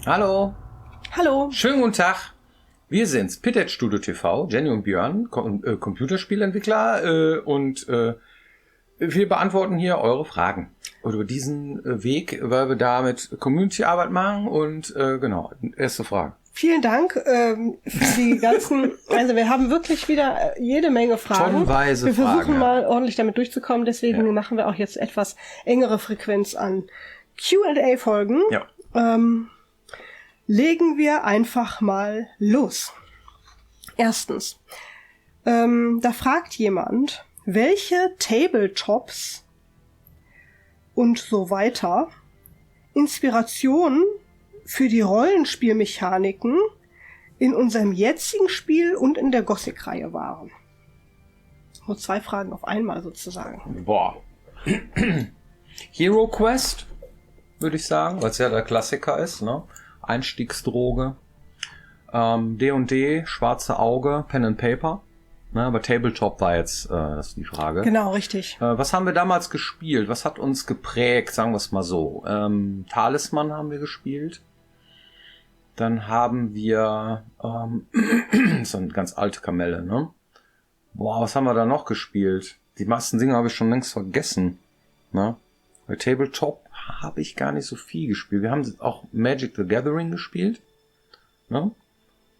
Hallo. Hallo. Schönen guten Tag. Wir sind's, Pitted Studio TV, Jenny und Björn, Computerspielentwickler und wir beantworten hier eure Fragen. Und über diesen Weg, weil wir damit Community-Arbeit machen und genau, erste Frage. Vielen Dank für die ganzen, also wir haben wirklich wieder jede Menge Fragen. Tonnenweise wir versuchen Fragen, mal ordentlich damit durchzukommen, deswegen machen wir auch jetzt etwas engere Frequenz an Q&A-Folgen. Ja. Legen wir einfach mal los. Erstens, da fragt jemand, welche Tabletops und so weiter Inspirationen für die Rollenspielmechaniken in unserem jetzigen Spiel und in der Gothic-Reihe waren. Nur 2 Fragen auf einmal sozusagen. Boah. Hero Quest, würde ich sagen, weil es ja der Klassiker ist, ne? Einstiegsdroge. D&D, Schwarze Auge, Pen and Paper. Ne, aber Tabletop war jetzt das ist die Frage. Genau, richtig. Was haben wir damals gespielt? Was hat uns geprägt, sagen wir es mal so? Talisman haben wir gespielt. Dann haben wir so eine ganz alte Kamelle, ne? Boah, was haben wir da noch gespielt? Die meisten Dinge habe ich schon längst vergessen. Ne? Bei Tabletop habe ich gar nicht so viel gespielt. Wir haben auch Magic the Gathering gespielt. Ne?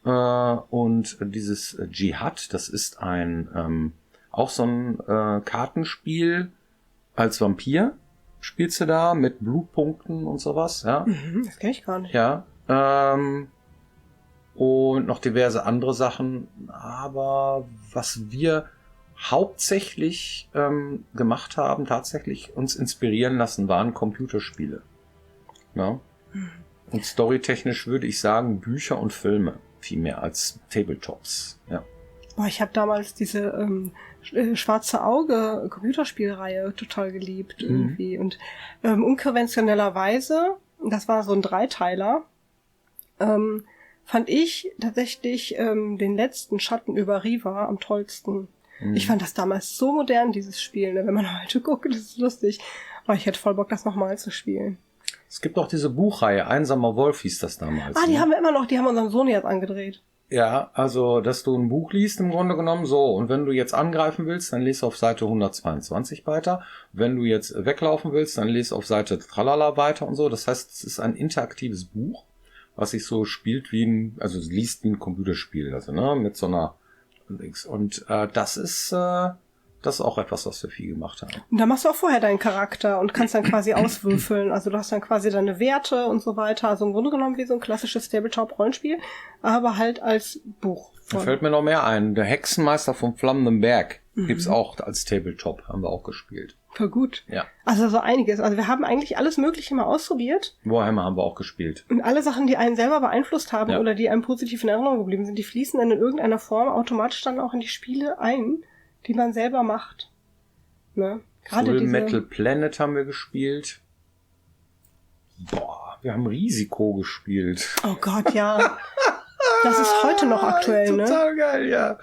Und dieses Jihad, das ist ein auch so ein Kartenspiel als Vampir. Spielst du da mit Blutpunkten und sowas? Ja? Das kenne ich gar nicht. Ja. Und noch diverse andere Sachen. Aber was wir hauptsächlich gemacht haben, tatsächlich uns inspirieren lassen, waren Computerspiele. Ja? Und storytechnisch würde ich sagen Bücher und Filme. Viel mehr als Tabletops. Ja. Boah, ich habe damals diese Schwarze Auge Computerspielreihe total geliebt irgendwie. Und unkonventionellerweise, das war so ein Dreiteiler, fand ich tatsächlich den letzten Schatten über Riva am tollsten. Ich fand das damals so modern, dieses Spiel. Ne? Wenn man heute guckt, das ist lustig. Aber ich hätte voll Bock, das nochmal zu spielen. Es gibt auch diese Buchreihe, Einsamer Wolf hieß das damals. Die haben wir immer noch, die haben unseren Sohn jetzt angedreht. Ja, also, dass du ein Buch liest im Grunde genommen so. Und wenn du jetzt angreifen willst, dann liest du auf Seite 122 weiter. Wenn du jetzt weglaufen willst, dann liest du auf Seite Tralala weiter und so. Das heißt, es ist ein interaktives Buch, was sich so spielt wie also es liest wie ein Computerspiel, also, ne, mit so einer, und das ist auch etwas, was wir viel gemacht haben. Und da machst du auch vorher deinen Charakter und kannst dann quasi auswürfeln. Also du hast dann quasi deine Werte und so weiter. Also im Grunde genommen wie so ein klassisches Tabletop-Rollenspiel, aber halt als Buch. Da fällt mir noch mehr ein. Der Hexenmeister vom Flammenden Berg gibt's auch als Tabletop. Haben wir auch gespielt. Voll gut. Ja. Also so einiges. Also wir haben eigentlich alles Mögliche mal ausprobiert. Warhammer haben wir auch gespielt. Und alle Sachen, die einen selber beeinflusst haben oder die einem positiv in Erinnerung geblieben sind, die fließen dann in irgendeiner Form automatisch dann auch in die Spiele ein, die man selber macht. Ne? Gerade Full Metal Planet haben wir gespielt. Boah, wir haben Risiko gespielt. Oh Gott, ja. Das ist heute noch aktuell, ne? Total geil, ja.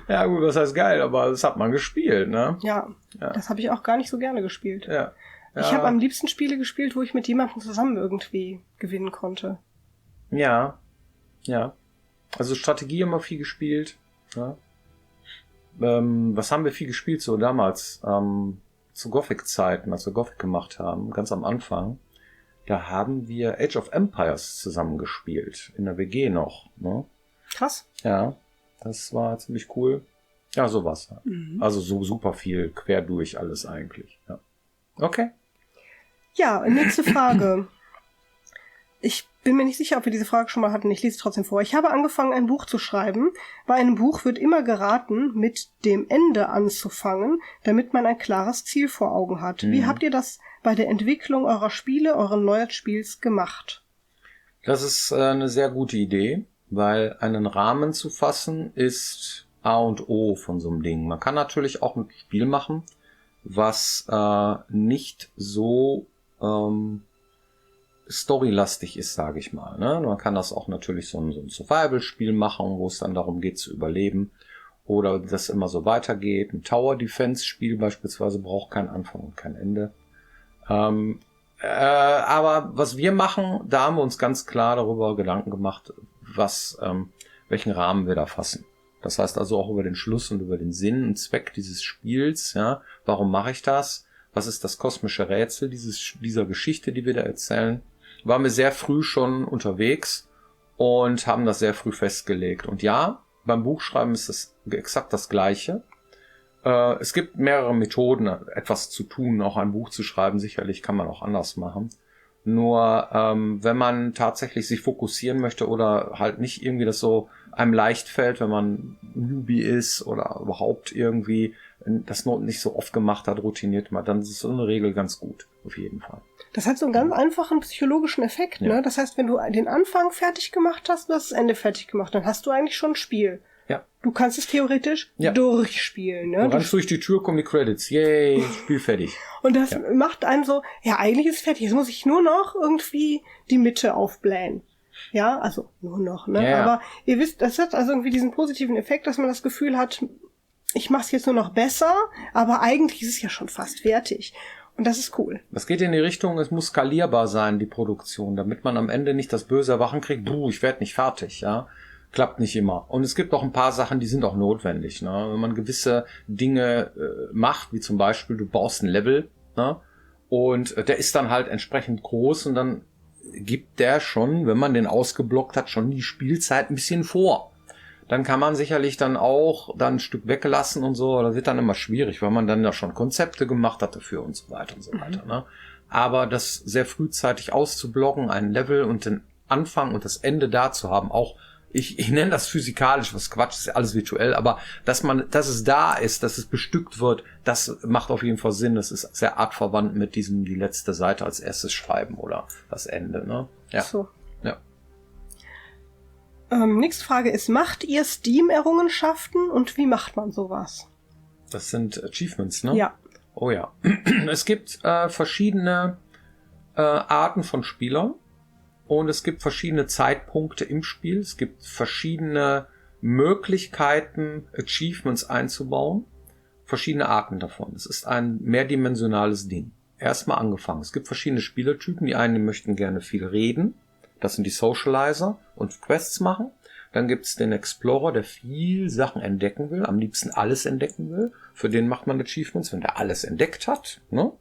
Ja, gut, was heißt geil, aber das hat man gespielt, ne? Ja. Das habe ich auch gar nicht so gerne gespielt. Ja. Ich habe am liebsten Spiele gespielt, wo ich mit jemandem zusammen irgendwie gewinnen konnte. Ja. Also Strategie haben wir viel gespielt. Ja. Was haben wir viel gespielt so damals? Zu Gothic-Zeiten, als wir Gothic gemacht haben, ganz am Anfang. Da haben wir Age of Empires zusammen gespielt. In der WG noch. Ne? Krass. Ja, das war ziemlich cool. Ja, sowas. Also so super viel, quer durch alles eigentlich. Ja. Okay. Ja, nächste Frage. Ich bin mir nicht sicher, ob wir diese Frage schon mal hatten. Ich lese es trotzdem vor. Ich habe angefangen, ein Buch zu schreiben. Bei einem Buch wird immer geraten, mit dem Ende anzufangen, damit man ein klares Ziel vor Augen hat. Wie habt ihr das bei der Entwicklung eurer Spiele, euren neuen Spiels gemacht? Das ist eine sehr gute Idee, weil einen Rahmen zu fassen ist A und O von so einem Ding. Man kann natürlich auch ein Spiel machen, was nicht so storylastig ist, sage ich mal. Ne? Man kann das auch natürlich so ein Survival-Spiel machen, wo es dann darum geht zu überleben. Oder das immer so weitergeht. Ein Tower-Defense-Spiel beispielsweise braucht keinen Anfang und kein Ende. Aber was wir machen, da haben wir uns ganz klar darüber Gedanken gemacht, welchen Rahmen wir da fassen. Das heißt also auch über den Schluss und über den Sinn und Zweck dieses Spiels. Ja, warum mache ich das? Was ist das kosmische Rätsel dieser Geschichte, die wir da erzählen? Waren wir sehr früh schon unterwegs und haben das sehr früh festgelegt. Und ja, beim Buchschreiben ist es exakt das Gleiche. Es gibt mehrere Methoden, etwas zu tun, auch ein Buch zu schreiben. Sicherlich kann man auch anders machen. Nur wenn man tatsächlich sich fokussieren möchte oder halt nicht irgendwie das so einem leicht fällt, wenn man Newbie ist oder überhaupt irgendwie das nicht so oft gemacht hat, routiniert mal, dann ist so eine Regel ganz gut, auf jeden Fall. Das hat so einen ganz einfachen psychologischen Effekt, ne? Das heißt, wenn du den Anfang fertig gemacht hast, du hast das Ende fertig gemacht, dann hast du eigentlich schon ein Spiel. Ja. Du kannst es theoretisch durchspielen. Ne? Du rennst durch die Tür, kommen die Credits. Yay, Spiel fertig. Und das macht einen so, ja, eigentlich ist es fertig. Jetzt muss ich nur noch irgendwie die Mitte aufblähen. Ja, also nur noch. Ne? Ja. Aber ihr wisst, das hat also irgendwie diesen positiven Effekt, dass man das Gefühl hat, ich mache es jetzt nur noch besser, aber eigentlich ist es ja schon fast fertig. Und das ist cool. Das geht in die Richtung, es muss skalierbar sein, die Produktion, damit man am Ende nicht das böse Erwachen kriegt, ich werde nicht fertig, ja. Klappt nicht immer. Und es gibt auch ein paar Sachen, die sind auch notwendig, ne? Wenn man gewisse Dinge macht, wie zum Beispiel, du baust ein Level, ne? Und der ist dann halt entsprechend groß und dann gibt der schon, wenn man den ausgeblockt hat, schon die Spielzeit ein bisschen vor. Dann kann man sicherlich dann auch ein Stück weggelassen und so. Das wird dann immer schwierig, weil man dann ja schon Konzepte gemacht hat dafür und so weiter und so weiter. Ne? Aber das sehr frühzeitig auszublocken, ein Level und den Anfang und das Ende da zu haben, auch ich nenne das physikalisch, was Quatsch ist, ja alles virtuell, aber dass es da ist, dass es bestückt wird, das macht auf jeden Fall Sinn. Das ist sehr artverwandt mit diesem die letzte Seite als erstes schreiben oder das Ende. Ne? Ja. So. Ja. Nächste Frage ist, macht ihr Steam-Errungenschaften und wie macht man sowas? Das sind Achievements, ne? Ja. Oh ja. Es gibt verschiedene Arten von Spielern und es gibt verschiedene Zeitpunkte im Spiel. Es gibt verschiedene Möglichkeiten, Achievements einzubauen. Verschiedene Arten davon. Es ist ein mehrdimensionales Ding. Erstmal angefangen. Es gibt verschiedene Spielertypen. Die einen möchten gerne viel reden. Das sind die Socializer und Quests machen. Dann gibt's den Explorer, der viel Sachen entdecken will, am liebsten alles entdecken will. Für den macht man Achievements, wenn der alles entdeckt hat. Ne?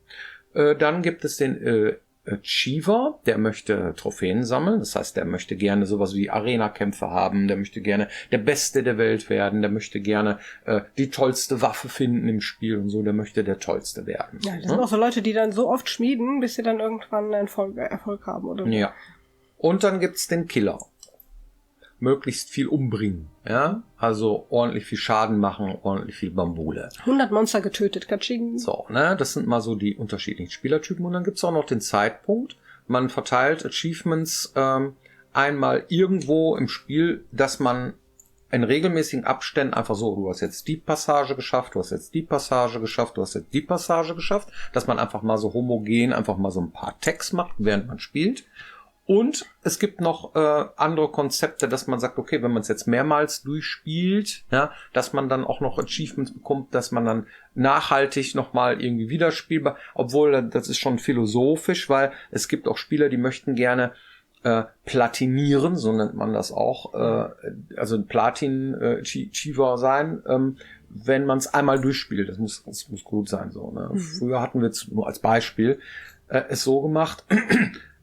Dann gibt es den Achiever, der möchte Trophäen sammeln. Das heißt, der möchte gerne sowas wie Arena-Kämpfe haben. Der möchte gerne der Beste der Welt werden. Der möchte gerne die tollste Waffe finden im Spiel und so. Der möchte der Tollste werden. Ja, das sind auch so Leute, die dann so oft schmieden, bis sie dann irgendwann Erfolg haben, oder? Ja. Und dann gibt's den Killer. Möglichst viel umbringen, ja? Also ordentlich viel Schaden machen, ordentlich viel Bambule. 100 Monster getötet, Katsching. So, ne? Das sind mal so die unterschiedlichen Spielertypen. Und dann gibt's auch noch den Zeitpunkt. Man verteilt Achievements einmal irgendwo im Spiel, dass man in regelmäßigen Abständen einfach so, du hast jetzt die Passage geschafft, du hast jetzt die Passage geschafft, du hast jetzt die Passage geschafft, dass man einfach mal so homogen einfach mal so ein paar Tags macht, während man spielt. Und es gibt noch andere Konzepte, dass man sagt, okay, wenn man es jetzt mehrmals durchspielt, ja, dass man dann auch noch Achievements bekommt, dass man dann nachhaltig nochmal irgendwie wieder spielbar, obwohl das ist schon philosophisch, weil es gibt auch Spieler, die möchten gerne platinieren, so nennt man das auch, also ein Platin-Achiever sein, wenn man es einmal durchspielt. Das muss gut sein. So. Ne? Früher hatten wir nur als Beispiel es so gemacht,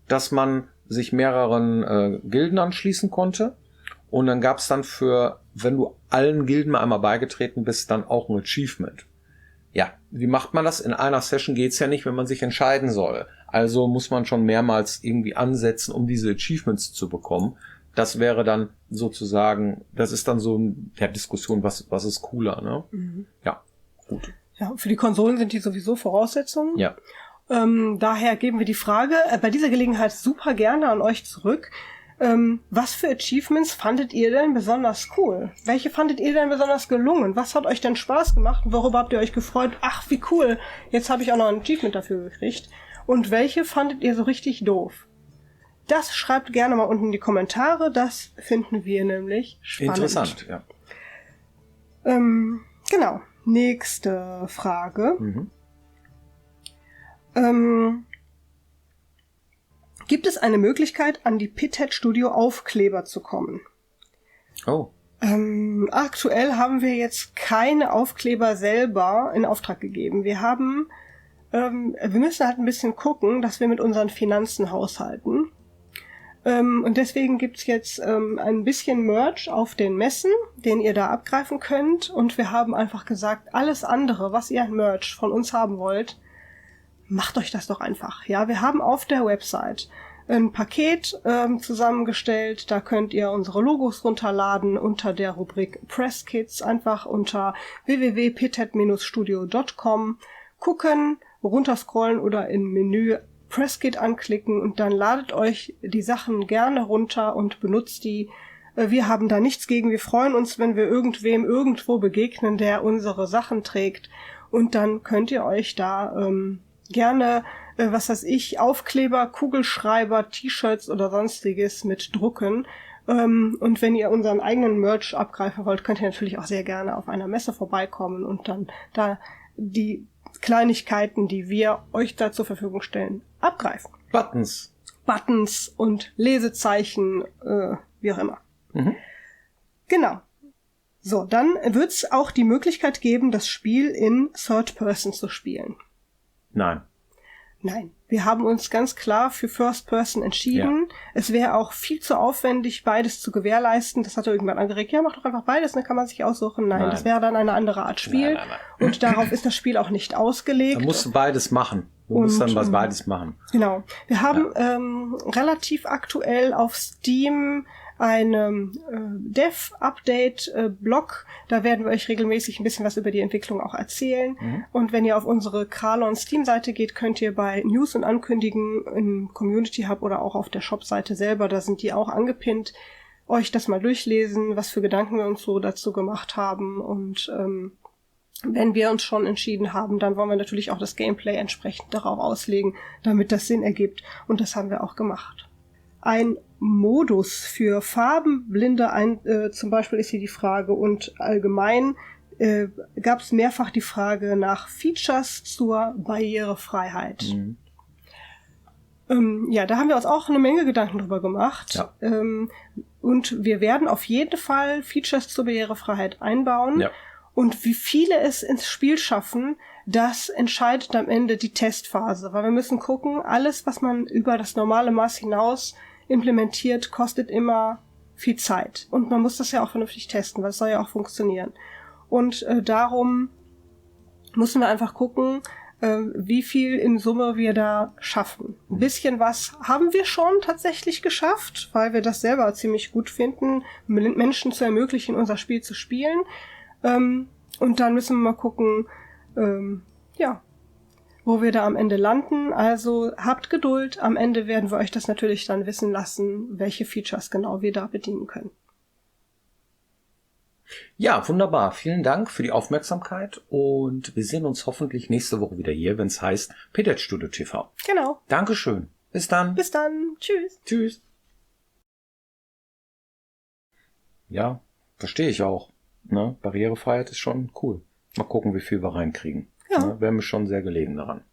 dass man sich mehreren Gilden anschließen konnte. Und dann gab's dann wenn du allen Gilden mal einmal beigetreten bist, dann auch ein Achievement. Ja, wie macht man das? In einer Session geht's ja nicht, wenn man sich entscheiden soll. Also muss man schon mehrmals irgendwie ansetzen, um diese Achievements zu bekommen. Das wäre dann sozusagen, das ist dann so der Diskussion, was ist cooler, ne? Mhm. Ja, gut. Ja, für die Konsolen sind die sowieso Voraussetzungen. Ja. Daher geben wir die Frage bei dieser Gelegenheit super gerne an euch zurück. Was für Achievements fandet ihr denn besonders cool? Welche fandet ihr denn besonders gelungen? Was hat euch denn Spaß gemacht? Worüber habt ihr euch gefreut? Ach, wie cool, jetzt habe ich auch noch ein Achievement dafür gekriegt. Und welche fandet ihr so richtig doof? Das schreibt gerne mal unten in die Kommentare, das finden wir nämlich spannend. Interessant, ja. Genau, nächste Frage. gibt es eine Möglichkeit, an die Pithead Studio Aufkleber zu kommen. Oh. Aktuell haben wir jetzt keine Aufkleber selber in Auftrag gegeben. Wir müssen halt ein bisschen gucken, dass wir mit unseren Finanzen haushalten. Und deswegen gibt's jetzt ein bisschen Merch auf den Messen, den ihr da abgreifen könnt. Und wir haben einfach gesagt, alles andere, was ihr an Merch von uns haben wollt, macht euch das doch einfach. Ja, wir haben auf der Website ein Paket zusammengestellt. Da könnt ihr unsere Logos runterladen unter der Rubrik Press Kits. Einfach unter www.pithead-studio.com gucken, runterscrollen oder im Menü Presskit anklicken und dann ladet euch die Sachen gerne runter und benutzt die. Wir haben da nichts gegen. Wir freuen uns, wenn wir irgendwem irgendwo begegnen, der unsere Sachen trägt. Und dann könnt ihr euch da gerne, Aufkleber, Kugelschreiber, T-Shirts oder sonstiges mit drucken. Und wenn ihr unseren eigenen Merch abgreifen wollt, könnt ihr natürlich auch sehr gerne auf einer Messe vorbeikommen und dann da die Kleinigkeiten, die wir euch da zur Verfügung stellen, abgreifen. Buttons und Lesezeichen, wie auch immer. Mhm. Genau. So, dann wird's auch die Möglichkeit geben, das Spiel in Third Person zu spielen. Nein. Wir haben uns ganz klar für First Person entschieden. Ja. Es wäre auch viel zu aufwendig, beides zu gewährleisten. Das hat irgendwann angeregt. Ja, mach doch einfach beides, dann kann man sich aussuchen. Nein, das wäre dann eine andere Art Spiel. Nein. Und darauf ist das Spiel auch nicht ausgelegt. Da musst du beides machen. Du musst dann beides machen. Genau. Wir haben relativ aktuell auf Steam einem Dev-Update-Blog. Da werden wir euch regelmäßig ein bisschen was über die Entwicklung auch erzählen. Mhm. Und wenn ihr auf unsere Kralon Steam-Seite geht, könnt ihr bei News und Ankündigungen im Community Hub oder auch auf der Shop-Seite selber, da sind die auch angepinnt, euch das mal durchlesen, was für Gedanken wir uns so dazu gemacht haben. Und wenn wir uns schon entschieden haben, dann wollen wir natürlich auch das Gameplay entsprechend darauf auslegen, damit das Sinn ergibt. Und das haben wir auch gemacht. Ein Modus für Farbenblinde zum Beispiel ist hier die Frage, und allgemein gab es mehrfach die Frage nach Features zur Barrierefreiheit. Mhm. Da haben wir uns auch eine Menge Gedanken drüber gemacht. Ja. Und wir werden auf jeden Fall Features zur Barrierefreiheit einbauen. Ja. Und wie viele es ins Spiel schaffen, das entscheidet am Ende die Testphase. Weil wir müssen gucken, alles, was man über das normale Maß hinaus implementiert, kostet immer viel Zeit. Und man muss das ja auch vernünftig testen, weil es soll ja auch funktionieren. Und darum müssen wir einfach gucken, wie viel in Summe wir da schaffen. Ein bisschen was haben wir schon tatsächlich geschafft, weil wir das selber ziemlich gut finden, Menschen zu ermöglichen, unser Spiel zu spielen. Und dann müssen wir mal gucken, wo wir da am Ende landen. Also habt Geduld. Am Ende werden wir euch das natürlich dann wissen lassen, welche Features genau wir da bedienen können. Ja, wunderbar. Vielen Dank für die Aufmerksamkeit und wir sehen uns hoffentlich nächste Woche wieder hier, wenn es heißt Pithead Studio TV. Genau. Dankeschön. Bis dann. Bis dann. Tschüss. Tschüss. Ja, verstehe ich auch. Ne? Barrierefreiheit ist schon cool. Mal gucken, wie viel wir reinkriegen. Ja. Ne? Wäre mir schon sehr gelegen daran.